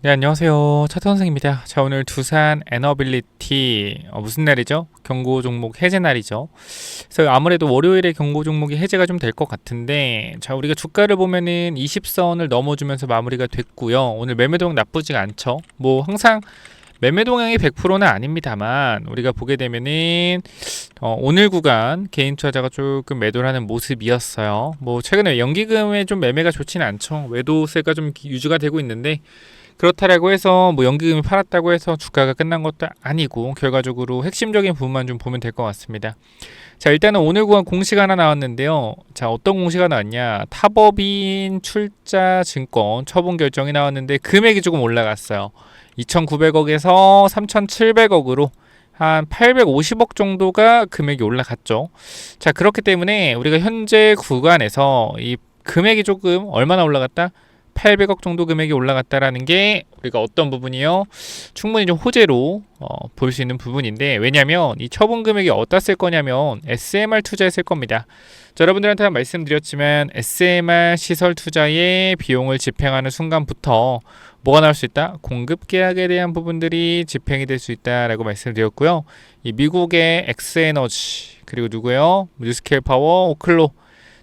네, 안녕하세요. 차태 선생입니다. 자, 오늘 두산 에너빌리티 무슨 날이죠? 경고 종목 해제 날이죠. 그래서 아무래도 월요일에 경고 종목이 해제가 좀 될 것 같은데, 자, 우리가 주가를 보면은 20선을 넘어주면서 마무리가 됐고요. 오늘 매매 동향 나쁘지가 않죠. 뭐 항상 매매 동향이 100%는 아닙니다만 우리가 보게 되면은 오늘 구간 개인 투자자가 조금 매도를 하는 모습이었어요. 뭐 최근에 연기금에 좀 매매가 좋지는 않죠. 외도세가 좀 유지가 되고 있는데, 그렇다라고 해서 뭐 연기금이 팔았다고 해서 주가가 끝난 것도 아니고 결과적으로 핵심적인 부분만 좀 보면 될 것 같습니다. 자, 일단은 오늘 구간 공시가 하나 나왔는데요. 자, 어떤 공시가 나왔냐? 타법인 출자증권 처분 결정이 나왔는데 금액이 조금 올라갔어요. 2,900억에서 3,700억으로 한 850억 정도가 금액이 올라갔죠. 자, 그렇기 때문에 우리가 현재 구간에서 이 금액이 조금 얼마나 올라갔다? 800억 정도 금액이 올라갔다라는 게 우리가 어떤 부분이요? 충분히 좀 호재로 볼 수 있는 부분인데, 왜냐하면 이 처분 금액이 어디다 쓸 거냐면 SMR 투자에 쓸 겁니다. 자, 여러분들한테 말씀드렸지만 SMR 시설 투자에 비용을 집행하는 순간부터 뭐가 나올 수 있다? 공급 계약에 대한 부분들이 집행이 될 수 있다라고 말씀드렸고요. 이 미국의 엑스에너지 그리고 누구요? 뉴스케일 파워, 오클로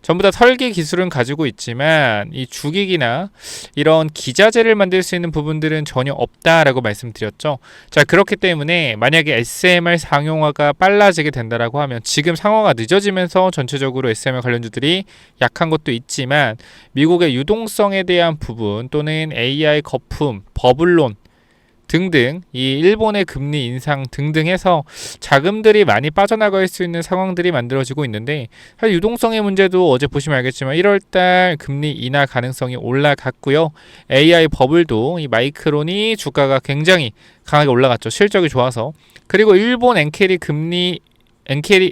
전부 다 설계 기술은 가지고 있지만 이 주기기나 이런 기자재를 만들 수 있는 부분들은 전혀 없다라고 말씀드렸죠. 자, 그렇기 때문에 만약에 SMR 상용화가 빨라지게 된다라고 하면 지금 상황가 늦어지면서 전체적으로 SMR 관련주들이 약한 것도 있지만 미국의 유동성에 대한 부분 또는 AI 거품, 버블론 등등 이 일본의 금리 인상 등등 해서 자금들이 많이 빠져나갈 수 있는 상황들이 만들어지고 있는데, 사실 유동성의 문제도 어제 보시면 알겠지만 1월달 금리 인하 가능성이 올라갔고요. AI 버블도 이 마이크론이 주가가 굉장히 강하게 올라갔죠. 실적이 좋아서. 그리고 일본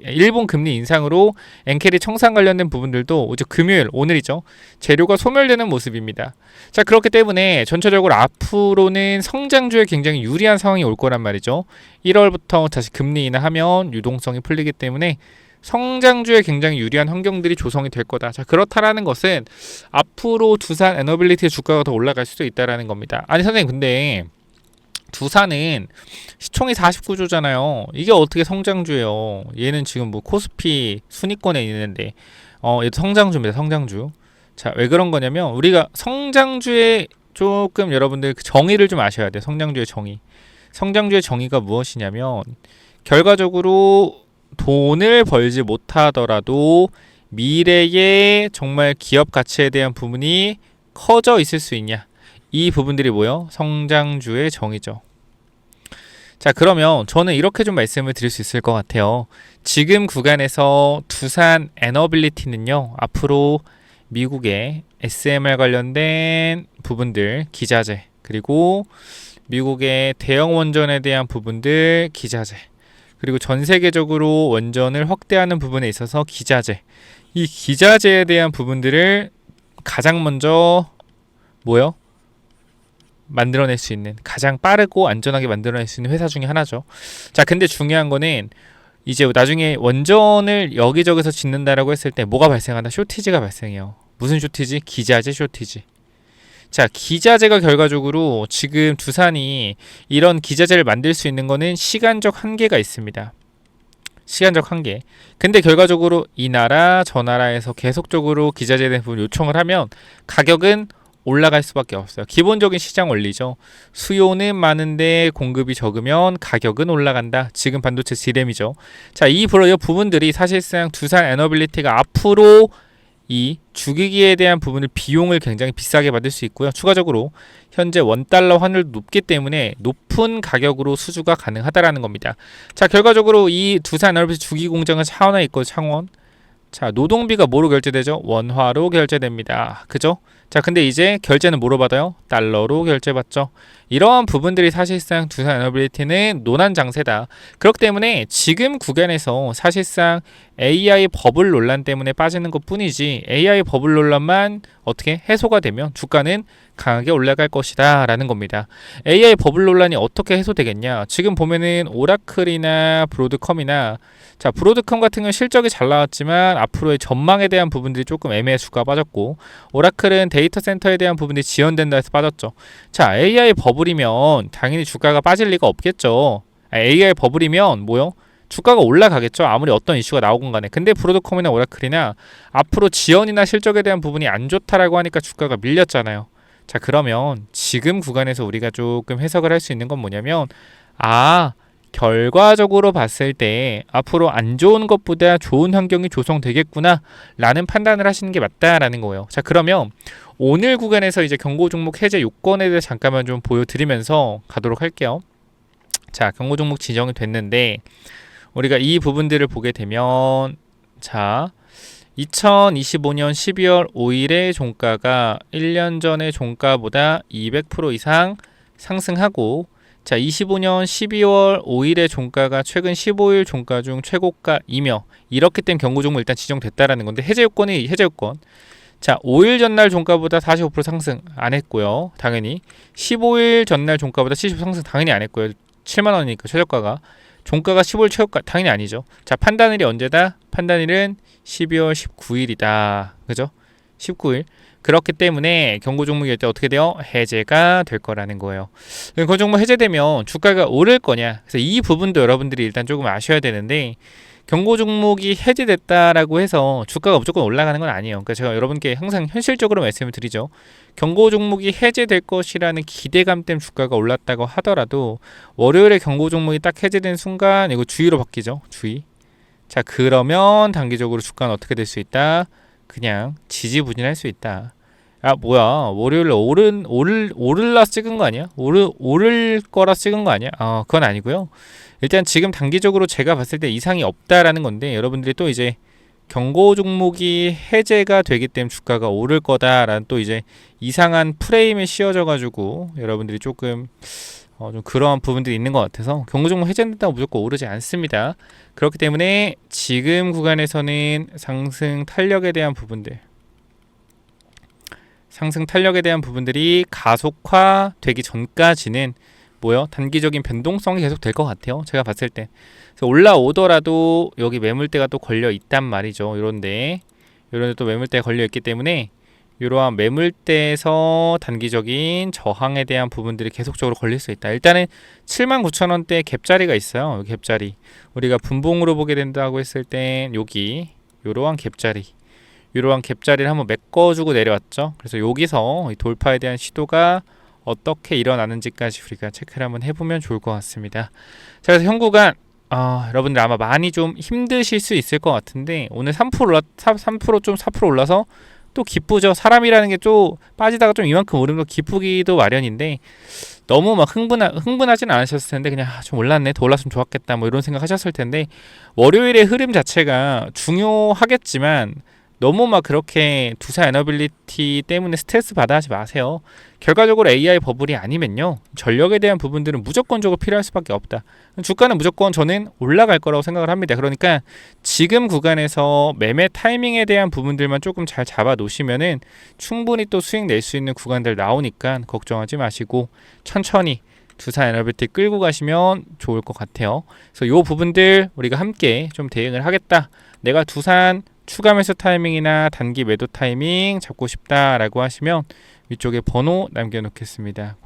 일본 금리 인상으로 엔캐리 청산 관련된 부분들도 오늘 금요일, 오늘이죠. 재료가 소멸되는 모습입니다. 자, 그렇기 때문에 전체적으로 앞으로는 성장주에 굉장히 유리한 상황이 올 거란 말이죠. 1월부터 다시 금리 인하하면 유동성이 풀리기 때문에 성장주에 굉장히 유리한 환경들이 조성이 될 거다. 자, 그렇다라는 것은 앞으로 두산 에너빌리티의 주가가 더 올라갈 수도 있다라는 겁니다. 아니 선생님, 근데 두산은 시총이 49조잖아요. 이게 어떻게 성장주예요? 얘는 지금 뭐 코스피 순위권에 있는데 얘도 성장주입니다. 성장주. 자, 왜 그런 거냐면 우리가 성장주의 조금 여러분들 그 정의를 좀 아셔야 돼요. 성장주의 정의. 성장주의 정의가 무엇이냐면 결과적으로 돈을 벌지 못하더라도 미래의 정말 기업 가치에 대한 부분이 커져 있을 수 있냐? 이 부분들이 뭐요? 성장주의 정의죠. 자, 그러면 저는 이렇게 좀 말씀을 드릴 수 있을 것 같아요. 지금 구간에서 두산 에너빌리티는요, 앞으로 미국의 SMR 관련된 부분들, 기자재, 그리고 미국의 대형 원전에 대한 부분들, 기자재, 그리고 전 세계적으로 원전을 확대하는 부분에 있어서 기자재, 이 기자재에 대한 부분들을 가장 먼저 뭐요? 만들어낼 수 있는, 가장 빠르고 안전하게 만들어낼 수 있는 회사 중에 하나죠. 자, 근데 중요한 거는 이제 나중에 원전을 여기저기서 짓는다라고 했을 때 뭐가 발생한다? 쇼티지가 발생해요. 무슨 쇼티지? 기자재 쇼티지. 자, 기자재가 결과적으로 지금 두산이 이런 기자재를 만들 수 있는 거는 시간적 한계가 있습니다. 시간적 한계. 근데 결과적으로 이 나라 저 나라에서 계속적으로 기자재에 대한 부분을 요청을 하면 가격은 올라갈 수밖에 없어요. 기본적인 시장 원리죠. 수요는 많은데 공급이 적으면 가격은 올라간다. 지금 반도체 디램이죠. 자, 이 부분들이 사실상 두산 에너빌리티가 앞으로 이 주기기에 대한 부분을 비용을 굉장히 비싸게 받을 수 있고요. 추가적으로 현재 원달러 환율도 높기 때문에 높은 가격으로 수주가 가능하다라는 겁니다. 자, 결과적으로 이 두산 에너빌리티 주기 공장은 창원에 있고 창원. 자, 노동비가 뭐로 결제되죠? 원화로 결제됩니다. 그죠? 자, 근데 이제 결제는 뭐로 받아요? 달러로 결제받죠. 이러한 부분들이 사실상 두산 에너빌리티는 논한 장세다. 그렇기 때문에 지금 구간에서 사실상 AI 버블 논란 때문에 빠지는 것 뿐이지 AI 버블 논란만 어떻게 해소가 되면 주가는 강하게 올라갈 것이다 라는 겁니다. AI 버블 논란이 어떻게 해소되겠냐? 지금 보면은 오라클이나 브로드컴이나 자, 브로드컴 같은 건 실적이 잘 나왔지만 앞으로의 전망에 대한 부분들이 조금 애매해 주가가 빠졌고, 오라클은 데이터 센터에 대한 부분들이 지연된다 해서 빠졌죠. 자, AI 버블이면 당연히 주가가 빠질 리가 없겠죠. AI 버블이면 뭐요? 주가가 올라가겠죠. 아무리 어떤 이슈가 나오건 간에. 근데 브로드컴이나 오라클이나 앞으로 지연이나 실적에 대한 부분이 안 좋다라고 하니까 주가가 밀렸잖아요. 자, 그러면 지금 구간에서 우리가 조금 해석을 할 수 있는 건 뭐냐면, 결과적으로 봤을 때 앞으로 안 좋은 것보다 좋은 환경이 조성되겠구나 라는 판단을 하시는 게 맞다라는 거예요. 자, 그러면 오늘 구간에서 이제 경고 종목 해제 요건에 대해 잠깐만 좀 보여드리면서 가도록 할게요. 자, 경고 종목 지정이 됐는데 우리가 이 부분들을 보게 되면, 자, 2025년 12월 5일의 종가가 1년 전의 종가보다 200% 이상 상승하고, 자, 25년 12월 5일의 종가가 최근 15일 종가 중 최고가이며, 이렇기 때문에 경고 종목 일단 지정됐다라는 건데, 해제 요건이 해제 요건. 자, 5일 전날 종가보다 45% 상승 안 했고요. 당연히 15일 전날 종가보다 70% 상승 당연히 안 했고요. 7만 원이니까 최저가가. 종가가 15일 최고가 당연히 아니죠. 자, 판단일이 언제다? 판단일은 12월 19일이다. 그죠? 19일. 그렇기 때문에 경고 종목일 때 어떻게 돼요? 해제가 될 거라는 거예요. 그 종목 해제되면 주가가 오를 거냐? 그래서 이 부분도 여러분들이 일단 조금 아셔야 되는데, 경고 종목이 해제됐다라고 해서 주가가 무조건 올라가는 건 아니에요. 그러니까 제가 여러분께 항상 현실적으로 말씀을 드리죠. 경고 종목이 해제될 것이라는 기대감 때문에 주가가 올랐다고 하더라도 월요일에 경고 종목이 딱 해제된 순간 이거 주의로 바뀌죠. 주의. 자, 그러면 단기적으로 주가는 어떻게 될 수 있다? 그냥 지지부진할 수 있다. 뭐야, 월요일에 오를라 찍은 거 아니야? 오를 거라 찍은 거 아니야? 그건 아니고요. 일단 지금 단기적으로 제가 봤을 때 이상이 없다라는 건데, 여러분들이 또 이제 경고 종목이 해제가 되기 때문에 주가가 오를 거다라는 또 이제 이상한 프레임에 씌워져 가지고 여러분들이 조금 좀 그러한 부분들이 있는 것 같아서, 경고 종목 해제된다고 무조건 오르지 않습니다. 그렇기 때문에 지금 구간에서는 상승 탄력에 대한 부분들이 가속화되기 전까지는 단기적인 변동성이 계속 될 것 같아요. 제가 봤을 때. 그래서 올라오더라도 여기 매물대가 또 걸려 있단 말이죠. 이런데 또 매물대가 걸려 있기 때문에 이러한 매물대에서 단기적인 저항에 대한 부분들이 계속적으로 걸릴 수 있다. 일단은 79,000원대 갭자리가 있어요. 여기 갭자리. 우리가 분봉으로 보게 된다고 했을 땐 여기 이러한 갭자리를 한번 메꿔주고 내려왔죠. 그래서 여기서 돌파에 대한 시도가 어떻게 일어나는지까지 우리가 체크를 한번 해보면 좋을 것 같습니다. 자, 그래서 현 구간 여러분들 아마 많이 좀 힘드실 수 있을 것 같은데, 오늘 4% 올라서 또 기쁘죠. 사람이라는 게 또 빠지다가 좀 이만큼 오르면 기쁘기도 마련인데, 너무 막 흥분하진 않으셨을 텐데, 그냥 좀 올랐네, 더 올랐으면 좋았겠다, 이런 생각 하셨을 텐데, 월요일의 흐름 자체가 중요하겠지만 너무 막 그렇게 두사 에너빌리티 때문에 스트레스 받아 하지 마세요. 결과적으로 AI 버블이 아니면요, 전력에 대한 부분들은 무조건적으로 필요할 수밖에 없다. 주가는 무조건 저는 올라갈 거라고 생각을 합니다. 그러니까 지금 구간에서 매매 타이밍에 대한 부분들만 조금 잘 잡아 놓으시면은 충분히 또 수익 낼 수 있는 구간들 나오니까 걱정하지 마시고 천천히 두산 에너빌티 끌고 가시면 좋을 것 같아요. 그래서 이 부분들 우리가 함께 좀 대응을 하겠다. 내가 두산 추가 매수 타이밍이나 단기 매도 타이밍 잡고 싶다라고 하시면 위쪽에 번호 남겨놓겠습니다.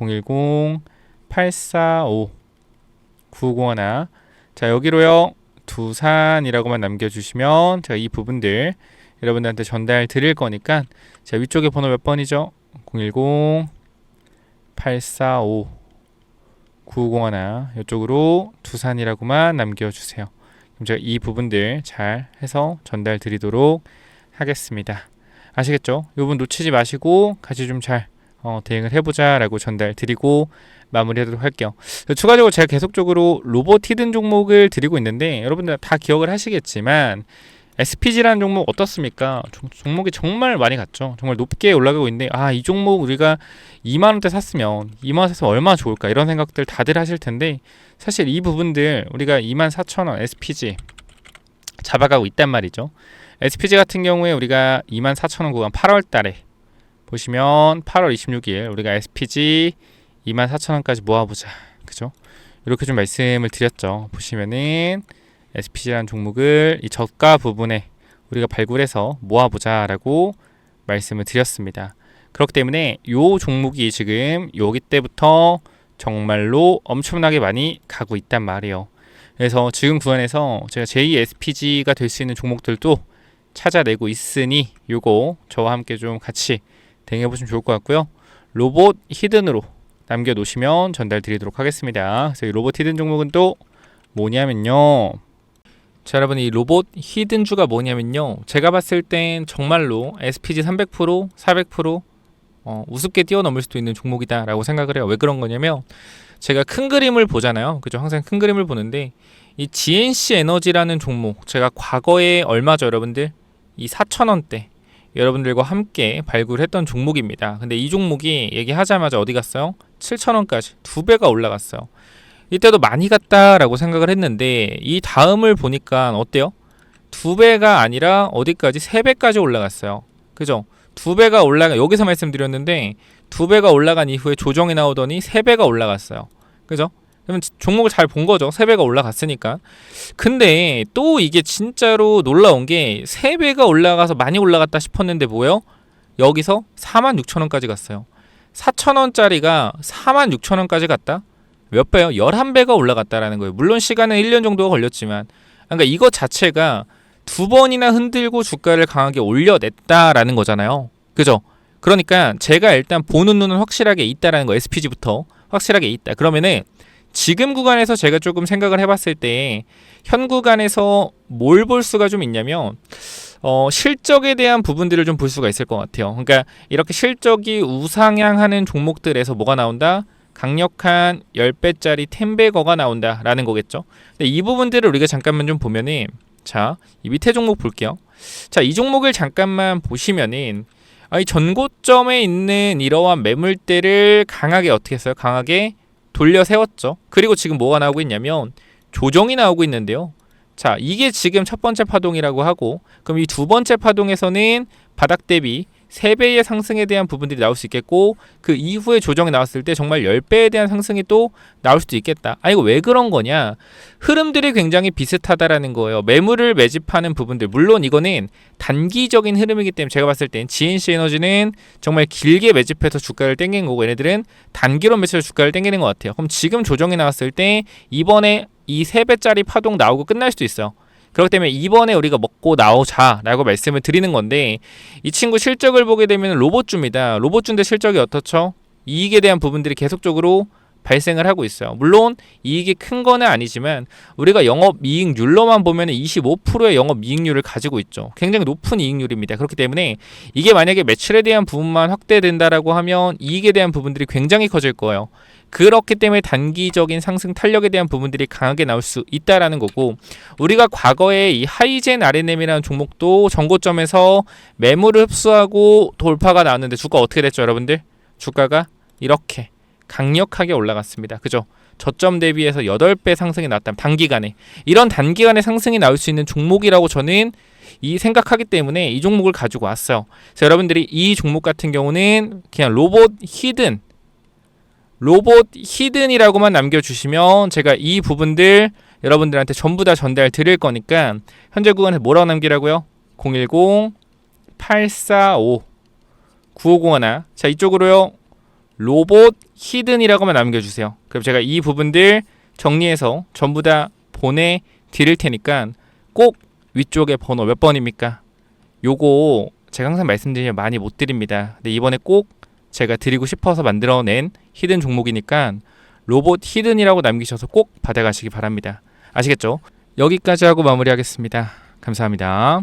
010-845-951. 자, 여기로요 두산이라고만 남겨주시면 제가 이 부분들 여러분들한테 전달 드릴 거니까, 자, 위쪽에 번호 몇 번이죠? 010-845-951 이쪽으로 두산이라고만 남겨주세요. 그럼 제가 이 부분들 잘 해서 전달 드리도록 하겠습니다. 아시겠죠? 이 부분 놓치지 마시고 같이 좀 잘 대응을 해보자 라고 전달 드리고 마무리하도록 할게요. 추가적으로 제가 계속적으로 로봇 히든 종목을 드리고 있는데, 여러분들 다 기억을 하시겠지만 SPG라는 종목 어떻습니까? 종목이 정말 많이 갔죠. 정말 높게 올라가고 있는데, 이 종목 우리가 2만원대 샀으면 얼마나 좋을까, 이런 생각들 다들 하실 텐데, 사실 이 부분들 우리가 24,000원 SPG 잡아가고 있단 말이죠. SPG 같은 경우에 우리가 24,000원 구간 8월 달에 보시면 8월 26일 우리가 SPG 24,000원까지 모아보자. 그죠? 이렇게 좀 말씀을 드렸죠. 보시면은 SPG라는 종목을 이 저가 부분에 우리가 발굴해서 모아보자 라고 말씀을 드렸습니다. 그렇기 때문에 이 종목이 지금 여기 때부터 정말로 엄청나게 많이 가고 있단 말이에요. 그래서 지금 구간에서 제가 제2 SPG가 될 수 있는 종목들도 찾아내고 있으니 요거 저와 함께 좀 같이 대응해보시면 좋을 것 같고요. 로봇 히든으로 남겨놓으시면 전달 드리도록 하겠습니다. 그래서 이 로봇 히든 종목은 또 뭐냐면요. 자, 여러분, 이 로봇 히든주가 뭐냐면요. 제가 봤을 땐 정말로 SPG 300%, 400% 우습게 뛰어넘을 수도 있는 종목이다 라고 생각을 해요. 왜 그런 거냐면 제가 큰 그림을 보잖아요. 그죠? 항상 큰 그림을 보는데 이 GNC 에너지라는 종목, 제가 과거에 얼마죠, 여러분들? 이 4,000원대 여러분들과 함께 발굴했던 종목입니다. 근데 이 종목이 얘기하자마자 어디 갔어요? 7,000원까지 2배가 올라갔어요. 이때도 많이 갔다라고 생각을 했는데 이 다음을 보니까 어때요? 2배가 아니라 어디까지? 3배까지 올라갔어요. 그죠? 2배가 올라가, 여기서 말씀드렸는데 2배가 올라간 이후에 조정이 나오더니 3배가 올라갔어요. 그죠? 그러면 종목을 잘 본 거죠. 3배가 올라갔으니까. 근데 또 이게 진짜로 놀라운 게 3배가 올라가서 많이 올라갔다 싶었는데 뭐예요? 여기서 46,000원까지 갔어요. 4,000원짜리가 46,000원까지 갔다? 몇 배요? 11배가 올라갔다라는 거예요. 물론 시간은 1년 정도가 걸렸지만, 그러니까 이것 자체가 2번이나 흔들고 주가를 강하게 올려냈다라는 거잖아요. 그죠? 그러니까 제가 일단 보는 눈은 확실하게 있다라는 거, SPG부터 확실하게 있다. 그러면은 지금 구간에서 제가 조금 생각을 해봤을 때 현 구간에서 뭘 볼 수가 좀 있냐면 실적에 대한 부분들을 좀 볼 수가 있을 것 같아요. 그러니까 이렇게 실적이 우상향하는 종목들에서 뭐가 나온다? 강력한 10배짜리 텐베거가 나온다라는 거겠죠. 근데 이 부분들을 우리가 잠깐만 좀 보면은, 자, 이 밑에 종목 볼게요. 자, 이 종목을 잠깐만 보시면은 이 전고점에 있는 이러한 매물대를 강하게 어떻게 했어요? 강하게 돌려 세웠죠. 그리고 지금 뭐가 나오고 있냐면 조정이 나오고 있는데요. 자, 이게 지금 첫 번째 파동이라고 하고, 그럼 이 두 번째 파동에서는 바닥 대비 3배의 상승에 대한 부분들이 나올 수 있겠고, 그 이후에 조정이 나왔을 때 정말 10배에 대한 상승이 또 나올 수도 있겠다. 이거 왜 그런 거냐? 흐름들이 굉장히 비슷하다라는 거예요. 매물을 매집하는 부분들, 물론 이거는 단기적인 흐름이기 때문에 제가 봤을 땐 GNC 에너지는 정말 길게 매집해서 주가를 땡긴 거고, 얘네들은 단기로 매집해서 주가를 땡기는 것 같아요. 그럼 지금 조정이 나왔을 때 이번에 이 3배짜리 파동 나오고 끝날 수도 있어요. 그렇기 때문에 이번에 우리가 먹고 나오자라고 말씀을 드리는 건데, 이 친구 실적을 보게 되면 로봇주입니다. 로봇주인데 실적이 어떻죠? 이익에 대한 부분들이 계속적으로 발생을 하고 있어요. 물론 이익이 큰 거는 아니지만 우리가 영업이익률로만 보면 25%의 영업이익률을 가지고 있죠. 굉장히 높은 이익률입니다. 그렇기 때문에 이게 만약에 매출에 대한 부분만 확대된다라고 하면 이익에 대한 부분들이 굉장히 커질 거예요. 그렇기 때문에 단기적인 상승 탄력에 대한 부분들이 강하게 나올 수 있다라는 거고, 우리가 과거에 이 하이젠 RNM이라는 종목도 전고점에서 매물을 흡수하고 돌파가 나왔는데 주가 어떻게 됐죠, 여러분들? 주가가 이렇게 강력하게 올라갔습니다. 그죠? 저점 대비해서 8배 상승이 나왔다면 단기간에, 이런 단기간에 상승이 나올 수 있는 종목이라고 저는 생각하기 때문에 이 종목을 가지고 왔어요. 그래서 여러분들이 이 종목 같은 경우는 그냥 로봇 히든이라고만 남겨주시면 제가 이 부분들 여러분들한테 전부 다 전달 드릴 거니까, 현재 구간에 뭐라고 남기라고요? 010-845-9501. 자, 이쪽으로요, 로봇 히든이라고만 남겨주세요. 그럼 제가 이 부분들 정리해서 전부 다 보내드릴 테니까 꼭 위쪽에 번호 몇 번입니까? 요거 제가 항상 말씀드리면 많이 못 드립니다. 근데 이번에 꼭 제가 드리고 싶어서 만들어낸 히든 종목이니까 로봇 히든이라고 남기셔서 꼭 받아가시기 바랍니다. 아시겠죠? 여기까지 하고 마무리하겠습니다. 감사합니다.